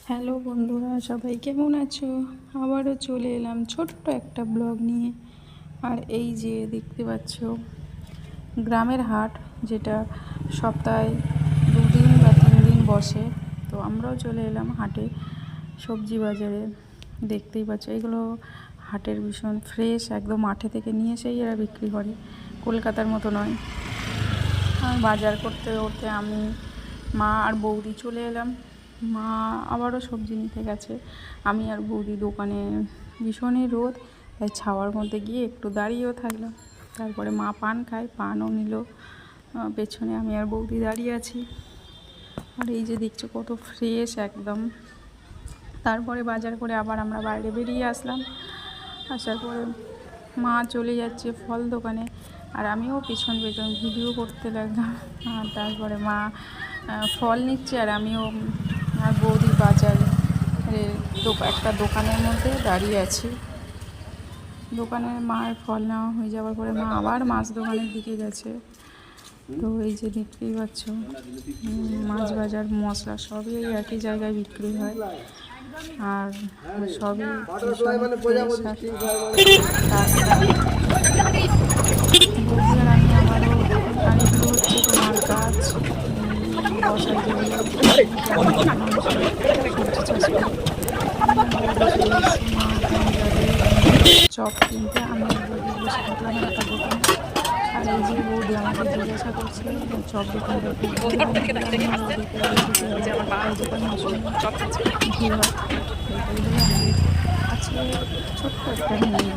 Hello বন্ধুরা, সবাই কেমন আছো? আবারও চলে এলাম ছোট্ট একটা ব্লগ নিয়ে। আর এই যে দেখতে পাচ্ছ গ্রামের হাট, যেটা সপ্তাহে 2 দিন বা 3 দিন বসে। তো আমরাও চলে এলাম হাটে, সবজি বাজারে। দেখতেই পাচ্ছ এগুলো হাটের ভীষণ ফ্রেশ, একদম মাঠে থেকে নিয়ে এসেই এরা বিক্রি করে, কলকাতার মতো নয়। আর বাজার করতে করতে আমি, মা আর বৌদি চলে এলাম। মা আবারও সবজি নিতে গেছে, আমি আর বৌদি দোকানে। ভীষণই রোদ, তাই ছাওয়ার মধ্যে গিয়ে একটু দাঁড়িয়েও থাকলাম। তারপরে মা পান খায়, পানও নিল। পেছনে আমি আর বৌদি দাঁড়িয়ে আছি। আর এই যে দেখছো কত ফ্রেশ একদম। তারপরে বাজার করে আবার আমরা বাইরে বেরিয়ে আসলাম। আসার পরে মা চলে যাচ্ছে ফল দোকানে, আর আমিও পেছন পেছন ভিডিও করতে লাগলাম। আর তারপরে মা ফল নিচ্ছে, আর আমিও আর বৌদি বাজারে একটা দোকানের মধ্যে দাঁড়িয়ে আছি। দোকানের মায়ের ফল নেওয়া হয়ে যাওয়ার পরে মা আবার মাছ দোকানের দিকে গেছে। তো এই যে দেখতেই পাচ্ছ মাছ বাজার মশলা সবই এই একই জায়গায় বিক্রি হয়, আর সবই বৌদি আর আমি আবারও আরেকগুলো হচ্ছে তোমার গাছ বসার জন্য সবজি চাষ করে চপ কিনতে। আমি বৌদি বসে থাকলাম একটা দোকানে। আর এই যে বৌদি আমাকে জিজ্ঞাসা করছে চপ দোকানটা আজকে ছোট্ট একটা